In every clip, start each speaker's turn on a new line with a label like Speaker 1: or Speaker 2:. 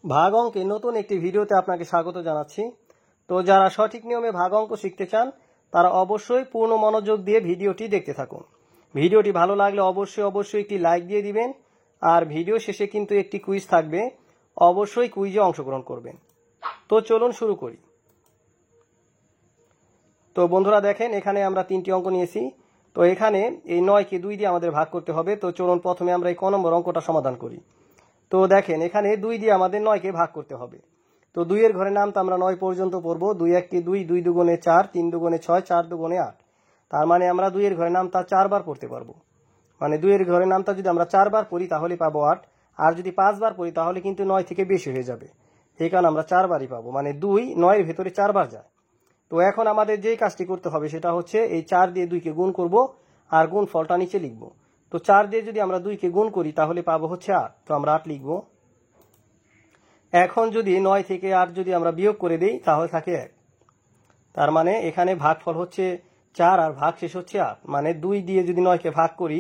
Speaker 1: ভাগ অঙ্কে নতুন একটি ভিডিওতে আপনাকে স্বাগত জানাচ্ছি। তো যারা সঠিক নিয়মে ভাগ অঙ্ক শিখতে চান তারা অবশ্যই পূর্ণ মনোযোগ দিয়ে ভিডিওটি দেখতে থাকুন। ভিডিওটি ভালো লাগলে অবশ্যই একটি লাইক দিয়ে দিবেন। আর ভিডিও শেষে কিন্তু একটি কুইজ থাকবে, অবশ্যই কুইজে অংশগ্রহণ করবেন। তো চলুন শুরু করি। তো বন্ধুরা দেখেন, এখানে আমরা 3টি অঙ্ক নিয়েছি। তো এখানে এই 9কে 2 দিয়ে আমাদের ভাগ করতে হবে। তো চলুন প্রথমে আমরা এই ক নম্বর অঙ্কটা সমাধান করি। তো দেখেন, এখানে 2 দিয়ে আমাদের 9কে ভাগ করতে হবে। তো 2 এর ঘরে নাম তো আমরা 9 পর্যন্ত পড়বো। 2 1 2, 2 2 4, 3 2 6, 4 2 8। তার মানে আমরা 2 এর ঘরে নামটা 4 বার পড়তে পারবো। মানে 2 এর ঘরে নামটা যদি আমরা 4 বার পড়ি তাহলে পাবো 8, আর যদি 5 বার পড়ি তাহলে কিন্তু 9 থেকে বেশি হয়ে যাবে। এই কারণে আমরা 4 বারই পাবো, মানে 2 9 এর ভেতরে 4 বার যায়। তো এখন আমাদের যেই কাজটি করতে হবে সেটা হচ্ছে এই 4 দিয়ে 2কে গুণ করব আর গুণ ফলটা নিচে লিখব। তো 4 দিয়ে যদি আমরা 2কে গুণ করি তাহলে পাবো হচ্ছে 8। তো আমরা 8 লিখব। এখন যদি 9 থেকে 8 যদি আমরা বিয়োগ করে দেই তাহলে থাকে 1। তার মানে এখানে ভাগফল হচ্ছে 4 আর ভাগশেষ হচ্ছে 8। মানে 2 দিয়ে যদি 9কে ভাগ করি,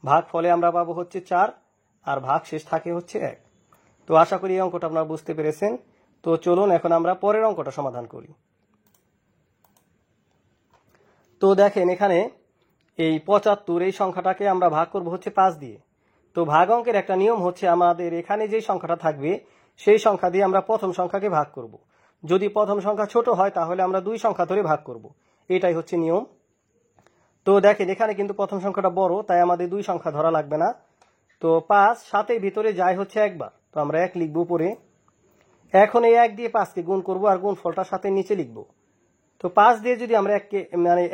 Speaker 1: ভাগফলে আমরা পাবো হচ্ছে 4 আর ভাগশেষ থাকে হচ্ছে 1। তো আশা করি এই অঙ্কটা আপনারা বুঝতে পেরেছেন। তো চলুন এখন আমরা পরের অঙ্কটা সমাধান করি। তো দেখেন, এখানে এই 75 এই সংখ্যাটাকে আমরা ভাগ করব হচ্ছে 5 দিয়ে। তো ভাগ অঙ্কের একটা নিয়ম হচ্ছে আমাদের এখানে যেই সংখ্যাটা থাকবে সেই সংখ্যা দিয়ে আমরা প্রথম সংখ্যাকে ভাগ করব। যদি প্রথম সংখ্যা ছোট হয় তাহলে আমরা 2 সংখ্যা ধরে ভাগ করব। এটাই হচ্ছে নিয়ম। তো দেখেন, এখানে কিন্তু প্রথম সংখ্যাটা বড়, তাই আমাদের 2 সংখ্যা ধরা লাগবে না। তো 5 7-এর ভিতরে যায় হচ্ছে একবার, তো আমরা 1 লিখব উপরে। এখন এই 1 দিয়ে 5কে গুণ করব আর গুণ ফলটা 7-এর নিচে লিখব। তো 5 দিয়ে যদি আমরা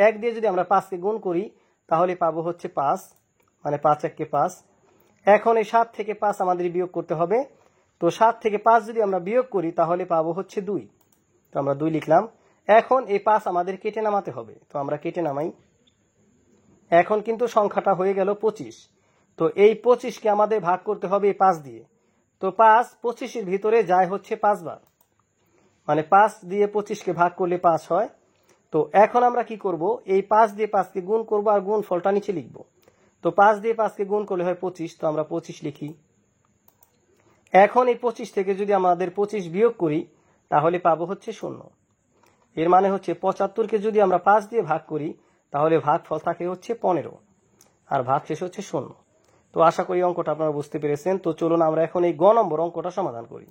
Speaker 1: 1 দিয়ে যদি আমরা 5কে গুণ করি তাহলে পাবো হচ্ছে 5, মানে 5 1 5। এখন এই 7 থেকে 5 আমাদের বিয়োগ করতে হবে। তো 7 থেকে 5 যদি আমরা বিয়োগ করি তাহলে পাবো হচ্ছে 2। তো আমরা 2 লিখলাম। এখন এই 5 আমাদের কেটে নামাতে হবে, তো আমরা কেটে নামাই। এখন কিন্তু সংখ্যাটা হয়ে গেল 25। তো এই 25কে আমাদের ভাগ করতে হবে এই 5 দিয়ে। তো 5 25-এর ভিতরে যায় হচ্ছে 5 বার, মানে 5 দিয়ে 25কে ভাগ করলে 5 হয়। তো এখন আমরা কি করব, এই 5 দিয়ে 5কে গুণ করব আর গুণ ফলটা নিচে লিখব। তো 5 দিয়ে 5কে গুণ করলে হয় 25, তো আমরা 25 লিখি। এখন এই 25 থেকে যদি আমাদের 25 বিয়োগ করি তাহলে পাবো হচ্ছে 0। এর মানে হচ্ছে 75কে যদি আমরা 5 দিয়ে ভাগ করি তাহলে ভাগফল থাকে হচ্ছে 15 আর ভাগশেষ হচ্ছে 0। তো আশা করি অঙ্কটা আপনারা বুঝতে পেরেছেন। তো চলুন আমরা এখন এই গ নম্বর অঙ্কটা সমাধান করি।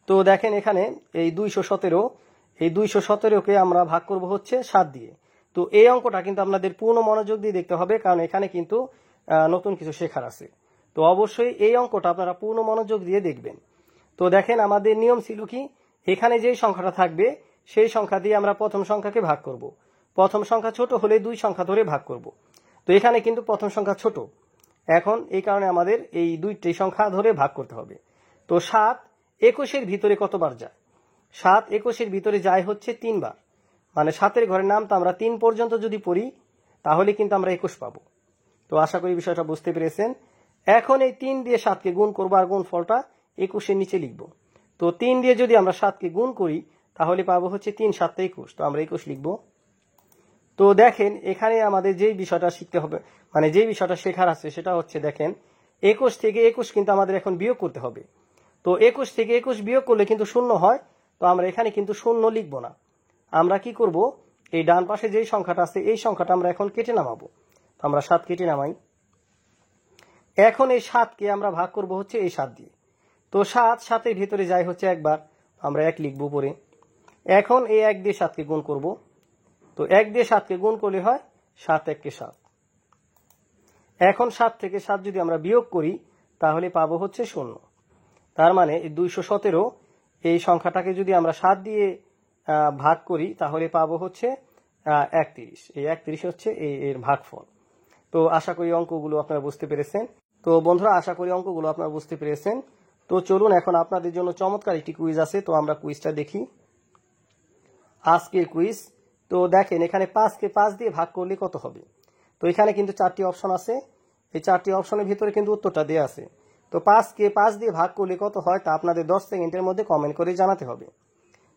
Speaker 1: তো দেখেন, এখানে এই 217কে আমরা ভাগ করব হচ্ছে 7 দিয়ে। তো এই অঙ্কটা কিন্তু আপনাদের পূর্ণ মনোযোগ দিয়ে দেখতে হবে, কারণ এখানে কিন্তু নতুন কিছু শেখার আছে। তো অবশ্যই এই অঙ্কটা আপনারা পূর্ণ মনোযোগ দিয়ে দেখবেন। তো দেখেন, আমাদের নিয়ম ছিল কি, এখানে যেই সংখ্যাটা থাকবে সেই সংখ্যা দিয়ে আমরা প্রথম সংখ্যাকে ভাগ করব। প্রথম সংখ্যা ছোট হলে 2 সংখ্যা ধরে ভাগ করব। তো এখানে কিন্তু প্রথম সংখ্যা ছোট, এখন এই কারণে আমাদের এই 2টি সংখ্যা ধরে ভাগ করতে হবে। তো 7 21-এর ভিতরে কতবার যায়? 7 21-এর ভিতরে যায় হচ্ছে 3 বার, মানে 7-এর ঘরের নামটা আমরা 3 পর্যন্ত যদি পড়ি তাহলে কিন্তু আমরা 21 পাবো। তো আশা করি বিষয়টা বুঝতে পেরেছেন। এখন এই 3 দিয়ে 7কে গুণ করবো আর গুণ ফলটা 21-এর নিচে লিখব। তো 3 দিয়ে যদি আমরা 7কে গুণ করি তাহলে পাবো হচ্ছে 3 7 21, তো আমরা 21 লিখব। তো দেখেন, এখানে আমাদের যেই বিষয়টা শিখতে হবে, মানে যেই বিষয়টা শেখার আছে সেটা হচ্ছে, দেখেন 21 থেকে 21 কিন্তু আমাদের এখন বিয়োগ করতে হবে। তো 21 থেকে 21 বিয়োগ করলে কিন্তু 0 হয়। তো আমরা এখানে কিন্তু 0 লিখবো না। আমরা কি করব, এই ডান পাশে যেই সংখ্যাটা আছে এই সংখ্যাটা আমরা এখন কেটে নামাবো। তো আমরা 7 কেটে নামাই। এখন এই 7কে আমরা ভাগ করব হচ্ছে এই 7 দিয়ে। তো 7 7-এর ভিতরে যায় হচ্ছে একবার, আমরা 1 লিখবো পরে। এখন এই 1 দিয়ে 7কে গুণ করব। তো 1 দিয়ে 7কে গুণ করলে হয় 7 1 7। এখন 7 থেকে 7 যদি আমরা বিয়োগ করি তাহলে পাবো হচ্ছে 0। তার মানে 217 এই সংখ্যাটাকে যদি আমরা 7 দিয়ে ভাগ করি তাহলে পাবো হচ্ছে 31। এই 31 হচ্ছে এর ভাগফল। তো আশা করি অঙ্কগুলো আপনারা বুঝতে পেরেছেন। তো বন্ধুরা, আশা করি অঙ্কগুলো আপনারা বুঝতে পেরেছেন। তো চলুন এখন আপনাদের জন্য চমৎকার একটি কুইজ আছে, তো আমরা কুইজটা দেখি। আজকের কুইজ। তো দেখেন, এখানে 5কে 5 দিয়ে ভাগ করলে কত হবে? তো এখানে কিন্তু 4টি অপশন আছে। এই 4টি অপশনের ভিতরে কিন্তু উত্তরটা দেওয়া আছে। তো 5কে 5 দিয়ে ভাগ করলে কত হয় তা আপনাদের 10 সেকেন্ডের মধ্যে কমেন্ট করে জানাতে হবে।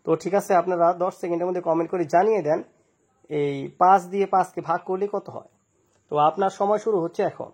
Speaker 1: তো ঠিক আছে, আপনারা 10 সেকেন্ডের মধ্যে কমেন্ট করে জানিয়ে দেন এই 5 দিয়ে 5কে ভাগ করলে কত হয়। তো আপনার সময় শুরু হচ্ছে এখন।